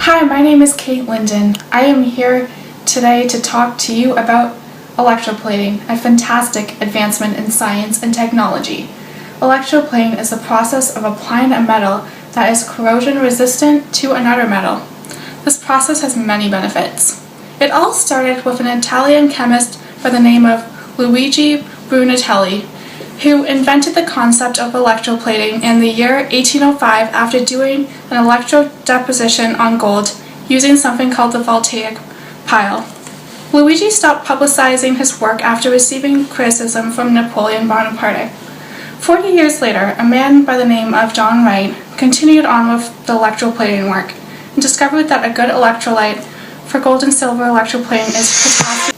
Hi, my name is Kate Linden. I am here today to talk to you about electroplating, a fantastic advancement in science and technology. Electroplating is the process of applying a metal that is corrosion resistant to another metal. This process has many benefits. It all started with an Italian chemist by the name of Luigi Brunelleschi, who invented the concept of electroplating in the year 1805 after doing an electrodeposition on gold using something called the voltaic pile. Luigi stopped publicizing his work after receiving criticism from Napoleon Bonaparte. 40 years later, a man by the name of John Wright continued on with the electroplating work and discovered that a good electrolyte for gold and silver electroplating is potassium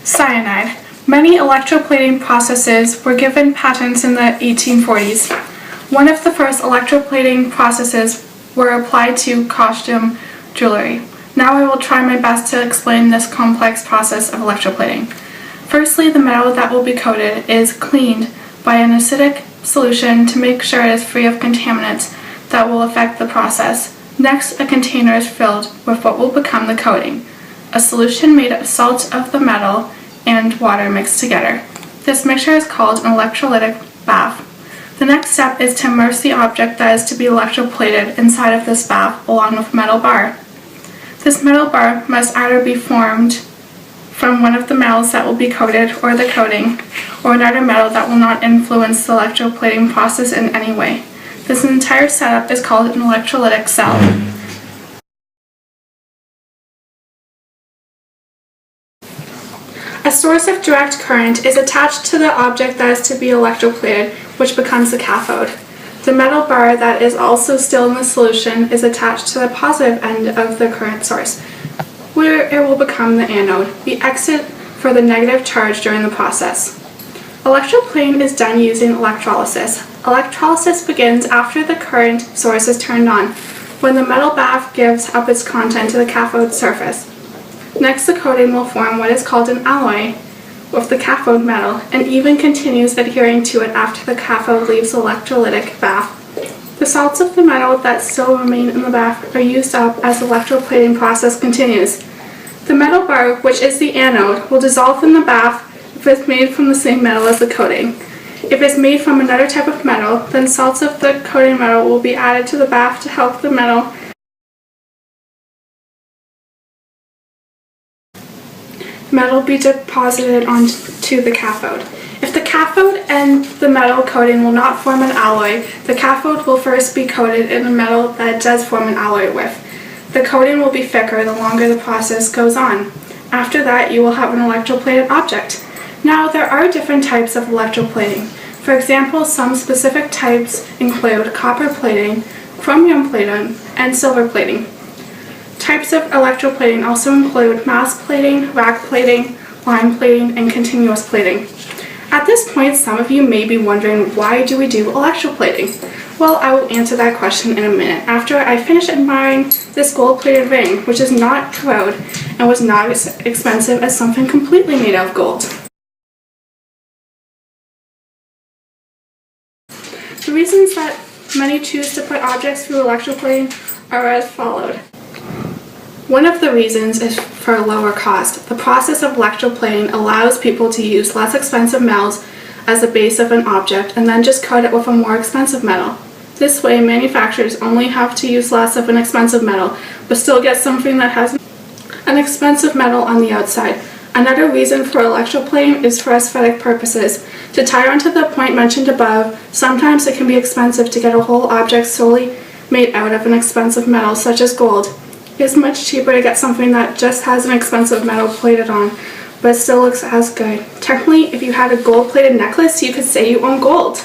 cyanide. Many electroplating processes were given patents in the 1840s. One of the first electroplating processes were applied to costume jewelry. Now I will try my best to explain this complex process of electroplating. Firstly, the metal that will be coated is cleaned by an acidic solution to make sure it is free of contaminants that will affect the process. Next, a container is filled with what will become the coating, a solution made of salt of the metal and water mixed together. This mixture is called an electrolytic bath. The next step is to immerse the object that is to be electroplated inside of this bath along with metal bar. This metal bar must either be formed from one of the metals that will be coated or the coating, or another metal that will not influence the electroplating process in any way. This entire setup is called an electrolytic cell. A source of direct current is attached to the object that is to be electroplated, which becomes the cathode. The metal bar that is also still in the solution is attached to the positive end of the current source, where it will become the anode, the exit for the negative charge during the process. Electroplating is done using electrolysis. Electrolysis begins after the current source is turned on, when the metal bath gives up its content to the cathode surface. Next, the coating will form what is called an alloy with the cathode metal and even continues adhering to it after the cathode leaves the electrolytic bath. The salts of the metal that still remain in the bath are used up as the electroplating process continues. The metal bar, which is the anode, will dissolve in the bath if it's made from the same metal as the coating. If it's made from another type of metal, then salts of the coating metal will be added to the bath to help the metal be deposited onto the cathode. If the cathode and the metal coating will not form an alloy, the cathode will first be coated in a metal that it does form an alloy with. The coating will be thicker the longer the process goes on. After that, you will have an electroplated object. Now, there are different types of electroplating. For example, some specific types include copper plating, chromium plating, and silver plating. Types of electroplating also include mass plating, rack plating, line plating, and continuous plating. At this point, some of you may be wondering, why do we do electroplating? Well, I will answer that question in a minute after I finish admiring this gold-plated ring, which is not corrode and was not as expensive as something completely made out of gold. The reasons that many choose to put objects through electroplating are as followed. One of the reasons is for lower cost. The process of electroplating allows people to use less expensive metals as the base of an object and then just coat it with a more expensive metal. This way, manufacturers only have to use less of an expensive metal, but still get something that has an expensive metal on the outside. Another reason for electroplating is for aesthetic purposes. To tie on to the point mentioned above, sometimes it can be expensive to get a whole object solely made out of an expensive metal, such as gold. It is much cheaper to get something that just has an expensive metal plated on, but still looks as good. Technically, if you had a gold-plated necklace, you could say you own gold.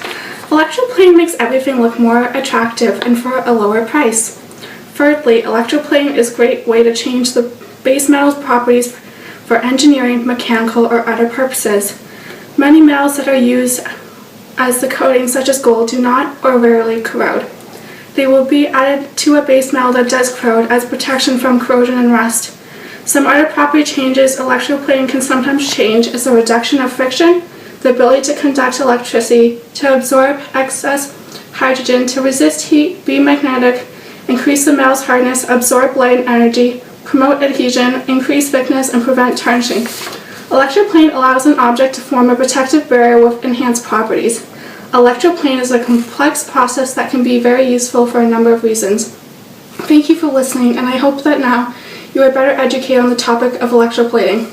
Electroplating makes everything look more attractive and for a lower price. Thirdly, electroplating is a great way to change the base metal's properties for engineering, mechanical, or other purposes. Many metals that are used as the coating, such as gold, do not or rarely corrode. They will be added to a base metal that does corrode as protection from corrosion and rust. Some other property changes electroplating can sometimes change is the reduction of friction, the ability to conduct electricity, to absorb excess hydrogen, to resist heat, be magnetic, increase the metal's hardness, absorb light and energy, promote adhesion, increase thickness, and prevent tarnishing. Electroplating allows an object to form a protective barrier with enhanced properties. Electroplating is a complex process that can be very useful for a number of reasons. Thank you for listening, and I hope that now you are better educated on the topic of electroplating.